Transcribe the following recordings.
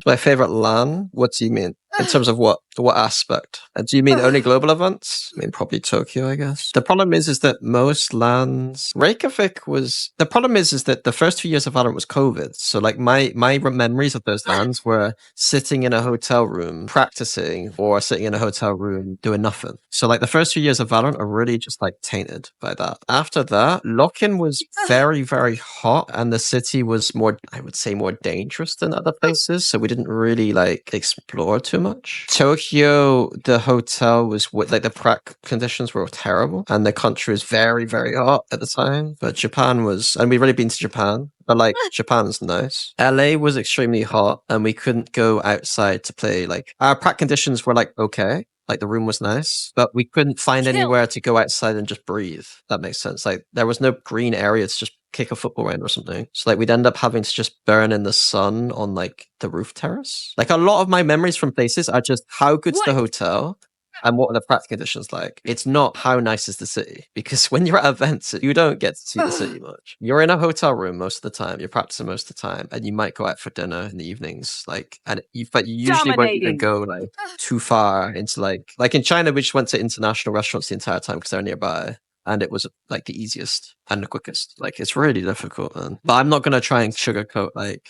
My favorite LAN? What do you mean? In terms of what aspect? Do you mean only global events? I mean, probably Tokyo, I guess. The problem is that most LANs, Reykjavik was, the problem is that the first 2 years of Valorant was COVID. So like my memories of those LANs were sitting in a hotel room practicing or sitting in a hotel room doing nothing. So like the first 2 years of Valorant are really just like tainted by that. After that, Lock-in was very, very hot and the city was more, I would say, more dangerous than other places. So we didn't really like explore too much. Tokyo, the hotel was like the prac conditions were terrible and the country was very, very hot at the time. But Japan was, and we've already been to Japan, but like Japan's nice. LA was extremely hot and we couldn't go outside to play. Like our prac conditions were like okay. Like the room was nice, but we couldn't find anywhere to go outside and just breathe. That makes sense. Like there was no green area to just kick a football around or something. So like we'd end up having to just burn in the sun on like the roof terrace. Like a lot of my memories from places are just how good's the hotel and what are the practice conditions like. It's not how nice is the city, because when you're at events, you don't get to see the city much. You're in a hotel room most of the time, you're practicing most of the time, and you might go out for dinner in the evenings. Like, but you usually won't even go like too far into like in China, we just went to international restaurants the entire time because they're nearby. And it was like the easiest and the quickest. Like it's really difficult, man. But I'm not gonna try and sugarcoat like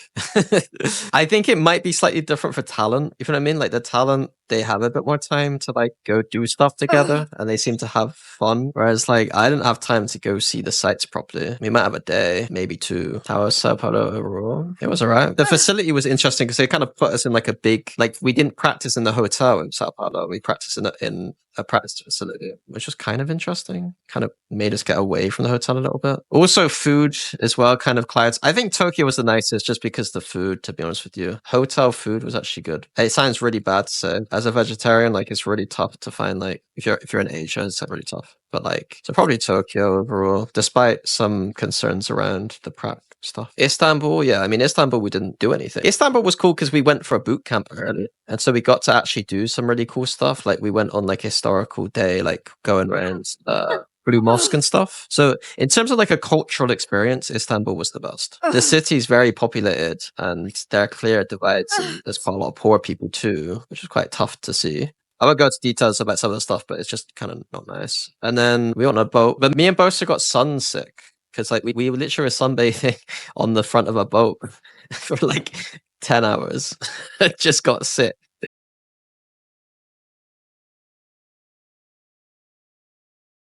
I think it might be slightly different for talent. You know what I mean? Like the talent, they have a bit more time to like go do stuff together and they seem to have fun. Whereas like I didn't have time to go see the sites properly. We might have a day, maybe two. How was Sao Paulo overall? It was alright. The facility was interesting because they kind of put us in like a big, like we didn't practice in the hotel in Sao Paulo. We practiced in a practice facility, which was kind of interesting. Kind of made us get away from the hotel a little bit. Also food as well, kind of clouds. I think Tokyo was the nicest just because the food, to be honest with you. Hotel food was actually good. It sounds really bad to say. As a vegetarian, like it's really tough to find like if you're in Asia, it's really tough. But like so probably Tokyo overall, despite some concerns around the Prague stuff. Istanbul, yeah. I mean, Istanbul, we didn't do anything. Istanbul was cool because we went for a boot camp early. And so we got to actually do some really cool stuff. Like we went on like a historical day, like going around Blue Mosque and stuff. So in terms of like a cultural experience, Istanbul was the best. The city is very populated and there are clear divides. And there's quite a lot of poor people too, which is quite tough to see. I won't go into details about some of the stuff, but it's just kind of not nice. And then we went on a boat, but me and Bosa got sun sick. Because like we literally were sunbathing on the front of a boat for like 10 hours. Just got sick.